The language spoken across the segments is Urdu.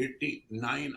89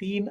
3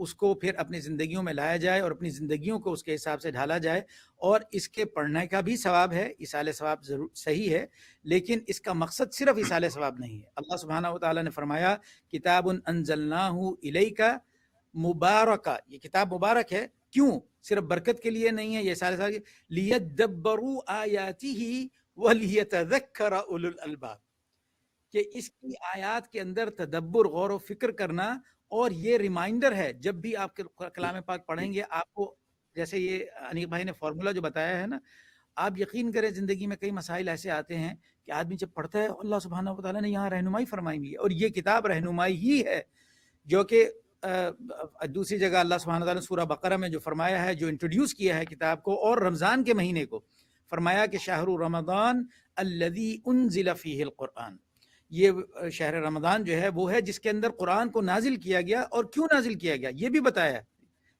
اس کو پھر اپنی زندگیوں میں لایا جائے اور اپنی زندگیوں کو اس کے حساب سے ڈھالا جائے. اور اس کے پڑھنے کا بھی ثواب ہے، ایصال ثواب ضرور صحیح ہے، لیکن اس کا مقصد صرف ایصال ثواب نہیں ہے. اللہ سبحانہ و تعالیٰ نے فرمایا کتاب انزلناہ الیک مبارکہ، یہ کتاب مبارک ہے. کیوں؟ صرف برکت کے لیے نہیں ہے، یہ ایصال ثواب لیدبروا آیاتہ ولیتذکر اولو الالباب، کہ اس کی آیات کے اندر تدبر، غور و فکر کرنا. اور یہ ریمائنڈر ہے جب بھی آپ کلام پاک پڑھیں گے آپ کو، جیسے یہ انیق بھائی نے فارمولا جو بتایا ہے نا، آپ یقین کریں زندگی میں کئی مسائل ایسے آتے ہیں کہ آدمی جب پڑھتا ہے اللہ سبحانہ و تعالیٰ نے یہاں رہنمائی فرمائی ہوئی ہے، اور یہ کتاب رہنمائی ہی ہے. جو کہ دوسری جگہ اللہ سبحانہ و تعالیٰ نے سورہ بقرہ میں جو فرمایا ہے، جو انٹروڈیوس کیا ہے کتاب کو اور رمضان کے مہینے کو، فرمایا کہ شہر رمضان الذی انزل فیہ القرآن، یہ شہر رمضان جو ہے وہ ہے جس کے اندر قرآن کو نازل کیا گیا. اور کیوں نازل کیا گیا یہ بھی بتایا،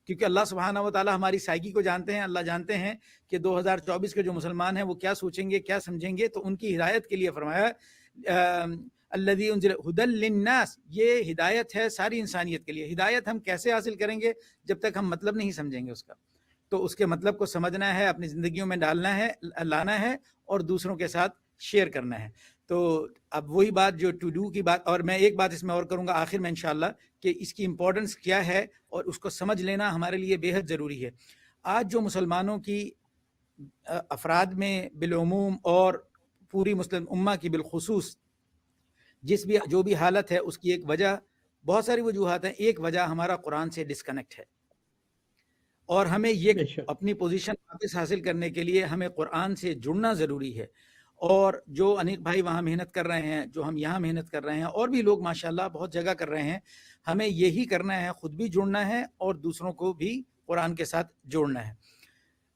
کیونکہ اللہ سبحانہ و تعالیٰ ہماری سائیکی کو جانتے ہیں. اللہ جانتے ہیں کہ 2024 کے جو مسلمان ہیں وہ کیا سوچیں گے، کیا سمجھیں گے. تو ان کی ہدایت کے لیے فرمایا الذی انزل ھدی للناس، یہ ہدایت ہے ساری انسانیت کے لیے. ہدایت ہم کیسے حاصل کریں گے جب تک ہم مطلب نہیں سمجھیں گے اس کا. تو اس کے مطلب کو سمجھنا ہے، اپنی زندگیوں میں ڈالنا ہے، لانا ہے اور دوسروں کے ساتھ شیئر کرنا ہے. تو اب وہی بات جو ٹو ڈو کی بات، اور میں ایک بات اس میں اور کروں گا آخر میں انشاءاللہ، کہ اس کی امپورٹنس کیا ہے اور اس کو سمجھ لینا ہمارے لیے بے حد ضروری ہے. آج جو مسلمانوں کی افراد میں بالعموم اور پوری مسلم امہ کی بالخصوص جو بھی حالت ہے، اس کی ایک وجہ، بہت ساری وجوہات ہیں. ایک وجہ ہمارا قرآن سے ڈسکنیکٹ ہے، اور ہمیں یہ بے شک اپنی پوزیشن واپس حاصل کرنے کے لیے ہمیں قرآن سے جڑنا ضروری ہے. اور جو انیق بھائی وہاں محنت کر رہے ہیں، جو ہم یہاں محنت کر رہے ہیں، اور بھی لوگ ماشاءاللہ بہت جگہ کر رہے ہیں، ہمیں یہی کرنا ہے، خود بھی جڑنا ہے اور دوسروں کو بھی قرآن کے ساتھ جوڑنا ہے.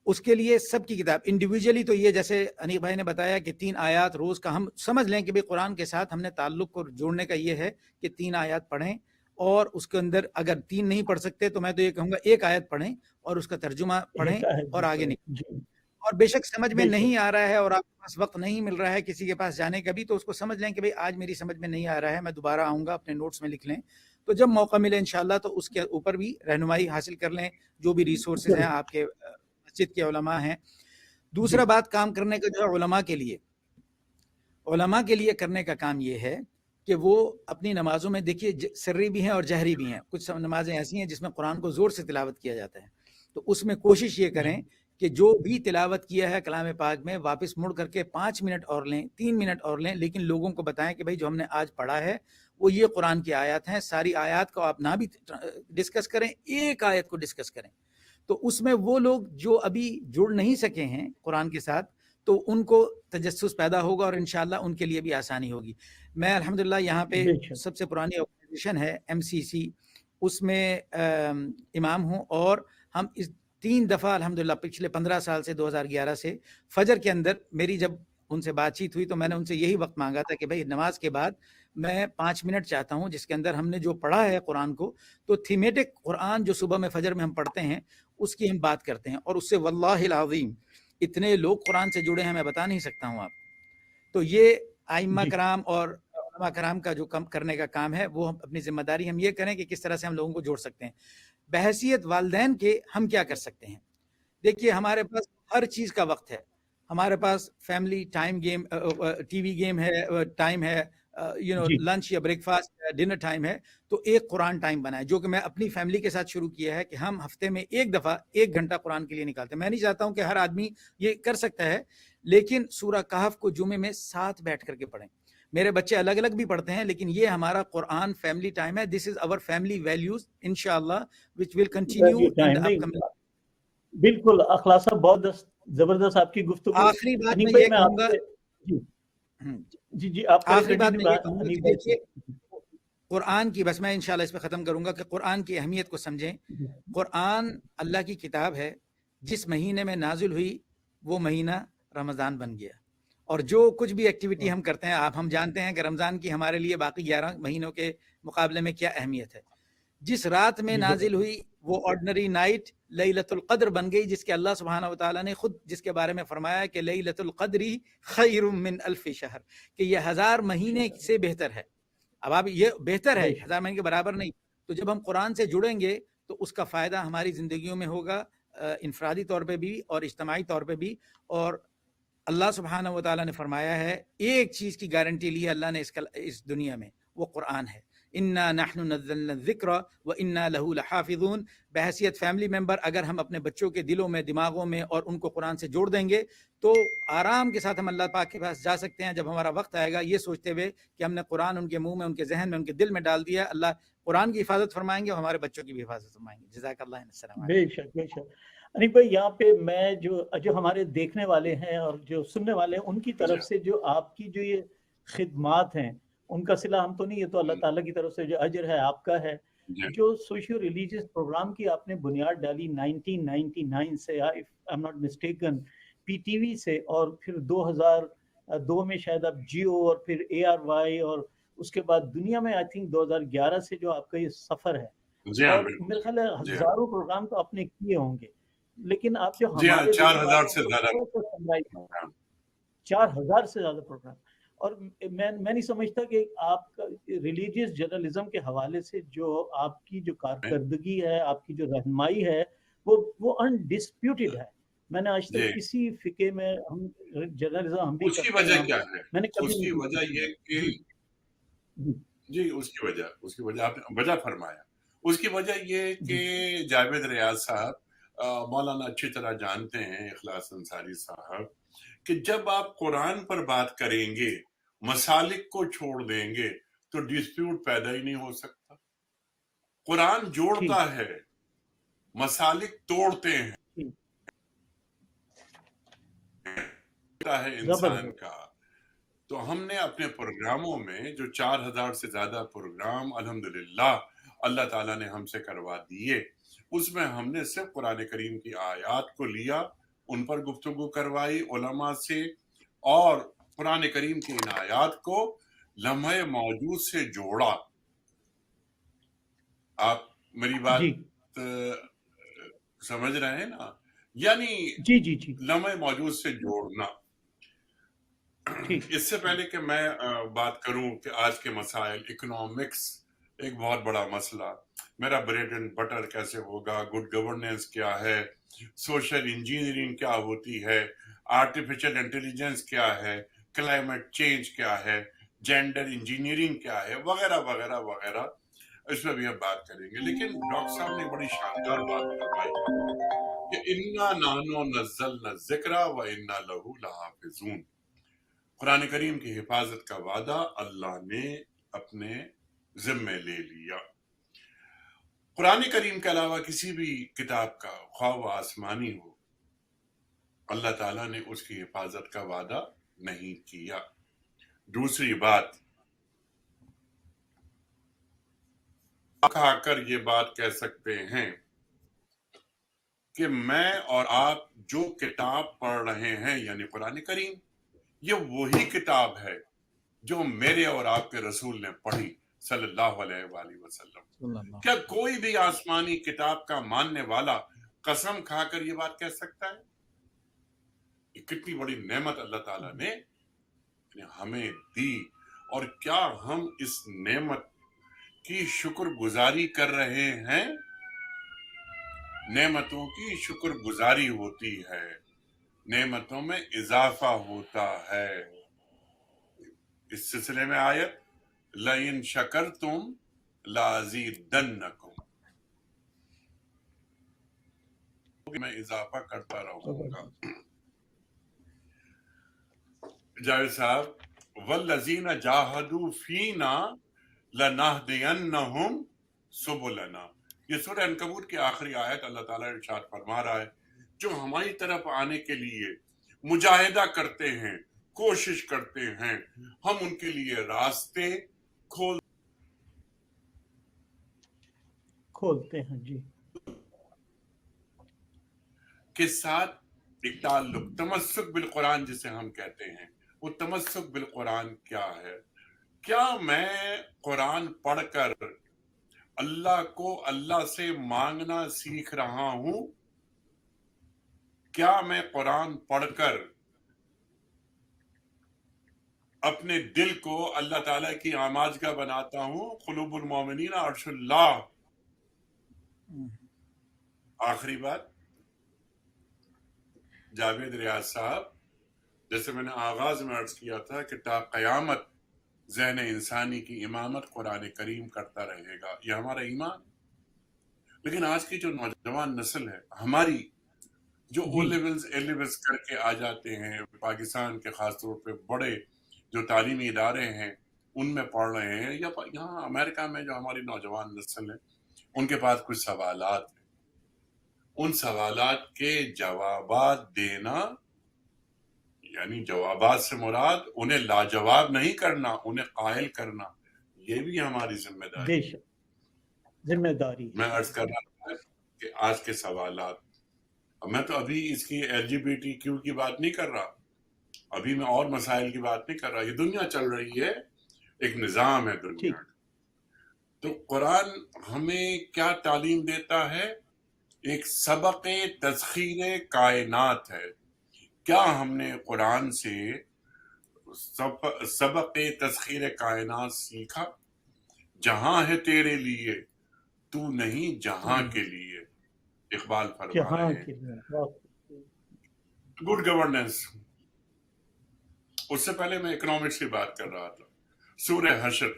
اس کے لیے سب کی کتاب انڈیویجولی تو یہ جیسے انیق بھائی نے بتایا کہ 3 آیات روز کا ہم سمجھ لیں کہ بھئی قرآن کے ساتھ ہم نے تعلق کو جوڑنے کا یہ ہے کہ 3 آیات پڑھیں، اور اس کے اندر اگر 3 نہیں پڑھ سکتے تو میں تو یہ کہوں گا 1 آیت پڑھیں اور اس کا ترجمہ پڑھیں ایک آیت اور بھی آگے پڑھیں. نکلیں. جی اور بے شک سمجھ میں بے شک نہیں آ رہا ہے اور آپ کے پاس وقت نہیں مل رہا ہے کسی کے پاس جانے کا بھی، تو اس کو سمجھ لیں کہ بھئی آج میری سمجھ میں نہیں آ رہا ہے، میں دوبارہ آؤں گا، اپنے نوٹس میں لکھ لیں. تو جب موقع ملے انشاءاللہ تو اس کے اوپر بھی رہنمائی حاصل کر لیں، جو بھی ریسورسز ہیں آپ کے مسجد کے علماء ہیں. دوسرا بات کام کرنے کا جو ہے علماء کے لیے کرنے کا کام یہ ہے کہ وہ اپنی نمازوں میں دیکھیے سری بھی ہیں اور جہری بھی ہیں. کچھ نمازیں ایسی ہیں جس میں قرآن کو زور سے تلاوت کیا جاتا ہے، تو اس میں کوشش یہ کریں کہ جو بھی تلاوت کیا ہے کلام پاک میں واپس مڑ کر کے 5 منٹ اور لیں، 3 منٹ اور لیں، لیکن لوگوں کو بتائیں کہ بھائی جو ہم نے آج پڑھا ہے وہ یہ قرآن کی آیات ہیں. ساری آیات کو آپ نہ بھی ڈسکس کریں، ایک آیت کو ڈسکس کریں. تو اس میں وہ لوگ جو ابھی جڑ نہیں سکے ہیں قرآن کے ساتھ، تو ان کو تجسس پیدا ہوگا اور انشاءاللہ ان کے لیے بھی آسانی ہوگی. میں الحمدللہ یہاں پہ سب سے پرانی آرگنائزیشن ہے MCC، اس میں امام ہوں، اور ہم اس 3 دفعہ الحمدللہ پچھلے 15 سال سے 2011 سے فجر کے اندر میری جب ان سے بات چیت ہوئی تو میں نے ان سے یہی وقت مانگا تھا کہ بھائی نماز کے بعد میں 5 منٹ چاہتا ہوں جس کے اندر ہم نے جو پڑھا ہے قرآن کو، تو تھیمیٹک قرآن جو صبح میں فجر میں ہم پڑھتے ہیں اس کی ہم بات کرتے ہیں. اور اس سے واللہ العظیم اتنے لوگ قرآن سے جڑے ہیں میں بتا نہیں سکتا ہوں آپ. تو یہ ائمہ کرام اور علماء کرام کا جو کم کرنے کا کام ہے، وہ اپنی ذمہ داری ہم یہ کریں کہ کس طرح سے ہم لوگوں کو جوڑ سکتے ہیں. بحیثیت والدین کے ہم کیا کر سکتے ہیں؟ دیکھیے ہمارے پاس ہر چیز کا وقت ہے، ہمارے پاس فیملی ٹائم گیم، ٹی وی گیم ہے، ٹائم ہے، لنچ یا بریک فاسٹ ڈنر ٹائم ہے. تو ایک قرآن ٹائم بنائے، جو کہ میں اپنی فیملی کے ساتھ شروع کیا ہے کہ ہم ہفتے میں ایک دفعہ 1 گھنٹہ قرآن کے لیے نکالتے ہیں. میں نہیں چاہتا ہوں کہ ہر آدمی یہ کر سکتا ہے، لیکن سورہ کہف کو جمعے میں ساتھ بیٹھ کر کے پڑھیں. میرے بچے الگ الگ بھی پڑھتے ہیں، لیکن یہ ہمارا قرآن فیملی ٹائم ہے. دس از اور فیملی ویلیوز انشاءاللہ which will continue in the upcoming. بالکل اخلاص صاحب، بہت زبردست آپ کی گفتگو. آخری بات میں یہ کہوں گا، جی آپ آخری بات میں یہ کہوں گا کہ دیکھیے قرآن کی، بس میں انشاءاللہ اس پہ ختم کروں گا کہ قرآن کی اہمیت کو سمجھیں. قرآن اللہ کی کتاب ہے، جس مہینے میں نازل ہوئی وہ مہینہ رمضان بن گیا. اور جو کچھ بھی ایکٹیویٹی ہم کرتے ہیں، ہم جانتے ہیں کہ رمضان کی ہمارے لیے باقی 11 مہینوں کے مقابلے میں کیا اہمیت ہے. جس رات میں نازل ہوئی وہ آرڈنری نائٹ لیلۃ القدر بن گئی، جس کے اللہ سبحانہ و تعالیٰ نے خود جس کے بارے میں فرمایا کہ لیلۃ القدر خیر من الف شہر، کہ یہ 1000 مہینے سے بہتر ہے. اب آپ یہ بہتر ہے، 1000 مہینے کے برابر نہیں. تو جب ہم قرآن سے جڑیں گے تو اس کا فائدہ ہماری زندگیوں میں ہوگا، انفرادی طور پہ بھی اور اجتماعی طور پہ بھی. اور اللہ سبحانہ و تعالیٰ نے فرمایا ہے، ایک چیز کی گارنٹی لی ہے اللہ نے اس دنیا میں، وہ قرآن ہے. انا نحن نزلنا الذکر وانا لہ لحافظون. بحیثیت فیملی ممبر اگر ہم اپنے بچوں کے دلوں میں، دماغوں میں اور ان کو قرآن سے جوڑ دیں گے تو آرام کے ساتھ ہم اللہ پاک کے پاس جا سکتے ہیں. جب ہمارا وقت آئے گا یہ سوچتے ہوئے کہ ہم نے قرآن ان کے منہ میں، ان کے ذہن میں، ان کے دل میں ڈال دیا، اللہ قرآن کی حفاظت فرمائیں گے اور ہمارے بچوں کی بھی حفاظت فرمائیں گے. جزاک اللہ. السلام علیکم. بے شک بے شک. انیف بھائی، یہاں پہ میں جو ہمارے دیکھنے والے ہیں اور جو سننے والے ہیں ان کی طرف سے جو آپ کی جو یہ خدمات ہیں ان کا صلہ ہم تو نہیں، یہ تو اللہ تعالیٰ کی طرف سے جو اجر ہے آپ کا ہے. جو سوشیو ریلیجیس پروگرام کی آپ نے بنیاد ڈالی 1999 سے، if I am not mistaken, P T V سے، اور پھر 2002 میں شاید اب جیو، اور پھر اے آر وائی، اور اس کے بعد دنیا میں آئی تھنک 2011 سے جو آپ کا یہ سفر ہے. اور میرے خیال ہے ہزاروں پروگرام تو آپ نے کیے ہوں گے، لیکن آپ جو ہمارے 4,000 سے زیادہ 4,000 سے زیادہ پروگرام. اور میں نہیں سمجھتا کہ آپ کا ریلیجیس جرنلزم کے حوالے سے جو آپ کی جو کارکردگی ہے، آپ کی جو رہنمائی ہے، وہ انڈسپیوٹڈ ہے. میں نے آج تک کسی فقہ میں، ہم جرنلزم ہم بھی اس کی کرتے وجہ ہیں، کیا ہے؟ میں نے کبھی اس کی وجہ یہ کہ جی اس کی وجہ آپ نے وجہ فرمایا. اس کی وجہ یہ کہ جاوید ریاض صاحب مولانا اچھی طرح جانتے ہیں، اخلاص انصاری صاحب، کہ جب آپ قرآن پر بات کریں گے، مسالک کو چھوڑ دیں گے تو ڈسپیوٹ پیدا ہی نہیں ہو سکتا. قرآن جوڑتا ہے، مسالک توڑتے ہیں انسان کا. تو ہم نے اپنے پروگراموں میں جو 4,000 سے زیادہ پروگرام الحمدللہ اللہ تعالیٰ نے ہم سے کروا دیے، اس میں ہم نے صرف قرآن کریم کی آیات کو لیا، ان پر گفتگو کروائی علماء سے، اور قرآن کریم کی ان آیات کو لمحہ موجود سے جوڑا. آپ میری بات سمجھ رہے ہیں نا؟ یعنی لمحہ موجود سے جوڑنا. اس سے پہلے کہ میں بات کروں کہ آج کے مسائل، اکنامکس ایک بہت بڑا مسئلہ، میرا بریڈ اینڈ بٹر کیسے ہوگا، گڈ گورننس کیا ہے، سوشل انجینئرنگ کیا ہوتی ہے، آرٹیفیشل انٹیلیجنس کیا ہے، کلائمیٹ چینج کیا ہے، جینڈر انجینئرنگ کیا ہے، وغیرہ وغیرہ وغیرہ، اس میں بھی ہم بات کریں گے. لیکن ڈاکٹر صاحب نے بڑی شاندار بات فرمائی کہ انا نحن نزلنا الذکر وانا لہ لحافظون. قرآن کریم کی حفاظت کا وعدہ اللہ نے اپنے ذمے لے لیا. قرآن کریم کے علاوہ کسی بھی کتاب کا، خواہ وہ آسمانی ہو، اللہ تعالیٰ نے اس کی حفاظت کا وعدہ نہیں کیا. دوسری بات، کھا کر یہ بات کہہ سکتے ہیں کہ میں اور آپ جو کتاب پڑھ رہے ہیں یعنی قرآن کریم، یہ وہی کتاب ہے جو میرے اور آپ کے رسول نے پڑھی صلی اللہ علیہ وآلہ وسلم. کیا کوئی بھی آسمانی کتاب کا ماننے والا قسم کھا کر یہ بات کہہ سکتا ہے؟ یہ کتنی بڑی نعمت اللہ تعالیٰ نے ہمیں دی، اور کیا ہم اس نعمت کی شکر گزاری کر رہے ہیں؟ نعمتوں کی شکر گزاری ہوتی ہے، نعمتوں میں اضافہ ہوتا ہے. اس سلسلے میں آیت لَإِن شَكَرْتُمْ لَأَزِيدَنَّكُمْ، میں اضافہ کرتا رہوں گا. جاوید صاحب، وَالَّذِينَ جَاهَدُوا فِينَا لَنَهْدِيَنَّهُمْ سُبُلَنَا. یہ سورہ عنکبوت کی آخری آیت اللہ تعالیٰ ارشاد فرما رہا ہے، جو ہماری طرف آنے کے لیے مجاہدہ کرتے ہیں، کوشش کرتے ہیں، ہم ان کے لیے راستے کھولتے ہیں. جی کے ساتھ ایک تعلق، تمسک بالقرآن جسے ہم کہتے ہیں. وہ تمسک بالقرآن کیا ہے؟ کیا میں قرآن پڑھ کر اللہ کو اللہ سے مانگنا سیکھ رہا ہوں؟ کیا میں قرآن پڑھ کر اپنے دل کو اللہ تعالیٰ کی آماجگاہ بناتا ہوں؟ قلوب المومنین عرش اللہ. آخری بات جاوید ریاض صاحب، جیسے میں نے آغاز میں عرض کیا تھا کہ تا قیامت ذہن انسانی کی امامت قرآن کریم کرتا رہے گا، یہ ہمارا ایمان۔ لیکن آج کی جو نوجوان نسل ہے ہماری، جو او لیولز اے لیولز کر کے آ جاتے ہیں پاکستان کے، خاص طور پہ بڑے جو تعلیمی ادارے ہیں ان میں پڑھ رہے ہیں، یا یہاں امریکہ میں جو ہماری نوجوان نسل ہے، ان کے پاس کچھ سوالات ہیں، ان سوالات کے جوابات دینا، یعنی جوابات سے مراد انہیں لاجواب نہیں کرنا، انہیں قائل کرنا، یہ بھی ہماری ذمہ داری۔ بے شک ذمہ داری میں عرض کر رہا تھا کہ آج کے سوالات، میں تو ابھی اس کی LGBTQ کی بات نہیں کر رہا، ابھی میں اور مسائل کی بات نہیں کر رہا، یہ دنیا چل رہی ہے، ایک نظام ہے دنیا کا۔ تو قرآن ہمیں کیا تعلیم دیتا ہے؟ ایک سبق تسخیر کائنات ہے۔ کیا ہم نے قرآن سے سبق تسخیر کائنات سیکھا؟ جہاں ہے تیرے لیے تو نہیں جہاں کے لیے، اقبال فرما رہے ہیں۔ گڈ گورننس، اس سے پہلے میں اکنامکس کی بات کر رہا تھا۔ سورہ حشر،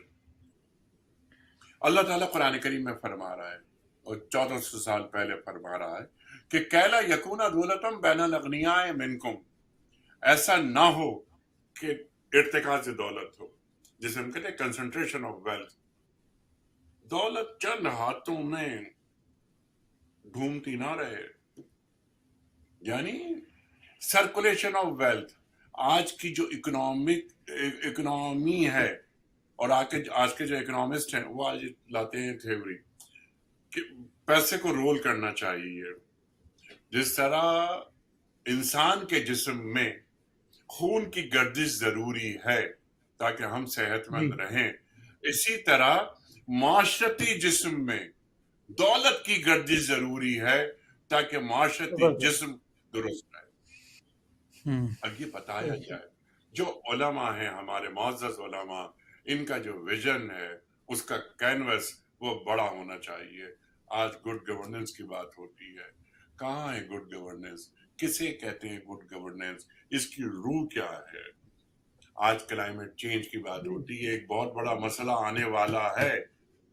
اللہ تعالیٰ قرآن کریم میں فرما رہا ہے، اور 1400 سال پہلے فرما رہا ہے کہ کیلا یکون دولتم بین الاغنیاء منکم، ایسا نہ ہو کہ ارتکاز دولت ہو، جسے ہم کہتے ہیں کنسنٹریشن آف ویلتھ، دولت چند ہاتھوں میں گھومتی نہ رہے، یعنی سرکولیشن آف ویلتھ۔ آج کی جو اکنامی ہے، اور آج کے جو اکنامسٹ ہیں وہ آج لاتے ہیں تھیوری کہ پیسے کو رول کرنا چاہیے، جس طرح انسان کے جسم میں خون کی گردش ضروری ہے تاکہ ہم صحت مند رہیں، اسی طرح معاشرتی جسم میں دولت کی گردش ضروری ہے تاکہ معاشرتی جسم درست رہے۔ اب یہ بتایا جائے، جو علماء ہیں ہمارے معزز علماء، ان کا جو ویژن ہے، اس کا کینوس وہ بڑا ہونا چاہیے۔ آج گڈ گورننس کی بات ہوتی ہے، کہاں ہے گڈ گورننس؟ کسے کہتے ہیں گڈ گورننس؟ اس کی روح کیا ہے؟ آج کلائمیٹ چینج کی بات ہوتی ہے، ایک بہت بڑا مسئلہ آنے والا ہے،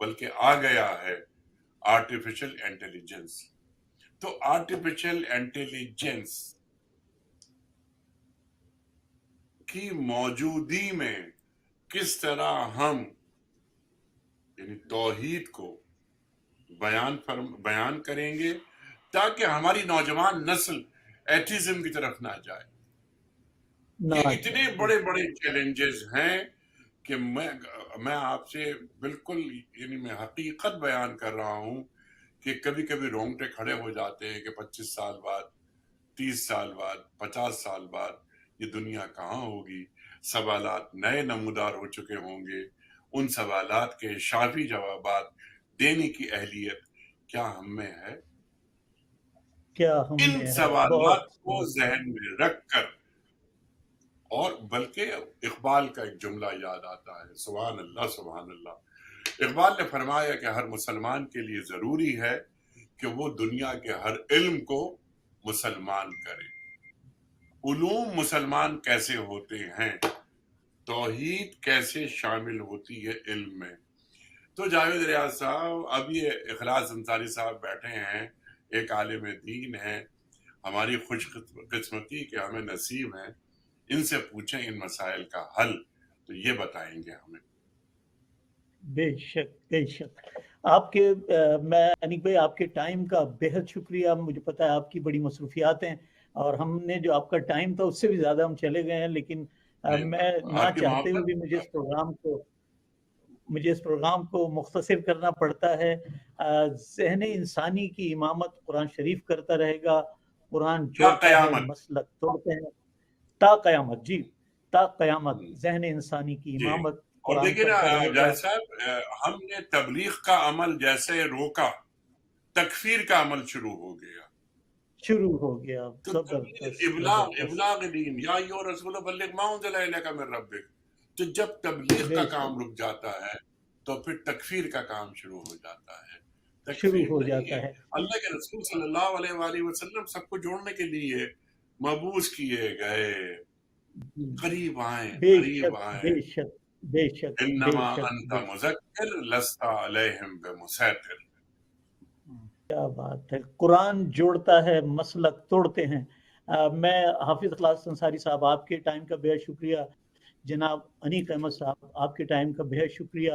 بلکہ آ گیا ہے، آرٹیفیشل انٹیلیجنس۔ تو آرٹیفیشل انٹیلیجنس کی موجودگی میں کس طرح ہم یعنی توحید کو بیان کریں گے تاکہ ہماری نوجوان نسل ایتھیزم کی طرف نہ جائے۔ یہ اتنے بڑے بڑے چیلنجز ہیں کہ میں آپ سے بالکل، یعنی میں حقیقت بیان کر رہا ہوں کہ کبھی کبھی رونگٹے کھڑے ہو جاتے ہیں کہ 25 سال بعد، 30 سال بعد، 50 سال بعد یہ دنیا کہاں ہوگی؟ سوالات نئے نمودار ہو چکے ہوں گے، ان سوالات کے شافی جوابات دینے کی اہلیت کیا ہم میں ہے؟ ان سوالات کو ذہن میں رکھ کر، اور بلکہ اقبال کا ایک جملہ یاد آتا ہے، سبحان اللہ سبحان اللہ۔ اقبال نے فرمایا کہ ہر مسلمان کے لیے ضروری ہے کہ وہ دنیا کے ہر علم کو مسلمان کرے۔ علوم مسلمان کیسے ہوتے ہیں؟ توحید کیسے شامل ہوتی ہے علم میں؟ تو جاوید ریاض صاحب، اب یہ اخلاص انصاری صاحب بیٹھے ہیں، ایک عالم دین ہیں، ہماری خوش قسمتی کہ ہمیں نصیب ہیں، ان سے پوچھیں ان مسائل کا حل، تو یہ بتائیں گے ہمیں۔ بے شک بے شک۔ آپ کے میں انیک بھائی آپ کے ٹائم کا بہت شکریہ۔ مجھے پتا ہے آپ کی بڑی مصروفیات ہیں، اور ہم نے جو آپ کا ٹائم تھا اس سے بھی زیادہ ہم چلے گئے ہیں، لیکن میں نہ چاہتے ہوئے بھی مجھے اس پروگرام کو مختصر کرنا پڑتا ہے۔ ذہن انسانی کی امامت قرآن شریف کرتا رہے گا، قرآن جوڑتا ہے، مسلک توڑتے ہیں تا قیامت۔ جی، تا قیامت ذہن انسانی کی امامت۔ اور دیکھیں نا جائے صاحب، ہم نے تبلیغ کا عمل جیسے روکا، تکفیر کا عمل شروع ہو گیا۔ ابلاغ دین، یا ایھا الرسول بلغ ما انزل الیک من ربک۔ تو جب تبلیغ کا کام رک جاتا ہے تو پھر تکفیر کا کام شروع ہو جاتا ہے۔ شروع تکفیر ہو نہیں جاتا ہے. ہے. اللہ کے رسول صلی اللہ علیہ وآلہ وسلم سب کو جوڑنے کے لیے مبعوث کیے گئے. قریب آئیں, بے قریب شک آئیں. بے شک بے شک بے انما شک انت بے شک. مذکر لست علیہم بمسیطر. کیا بات ہے, قرآن جوڑتا ہے, مسلک توڑتے ہیں. میں حافظ اخلاص انصاری صاحب آپ کے ٹائم کا بہت شکریہ. جناب انیق احمد صاحب آپ کے ٹائم کا بہت شکریہ.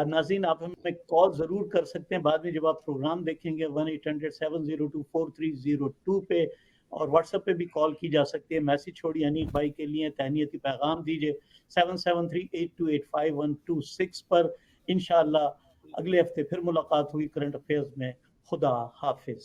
ناظرین آپ ہمیں کال ضرور کر سکتے ہیں بعد میں جب آپ پروگرام دیکھیں گے 1-800-702-4302 پہ, اور واٹس ایپ پہ بھی کال کی جا سکتی ہے. میسج چھوڑیے انیق بھائی کے لیے, تہنیتی پیغام دیجیے 7738285126 پر. انشاءاللہ اگلے ہفتے پھر ملاقات ہوگی کرنٹ افیئرز میں. خدا حافظ.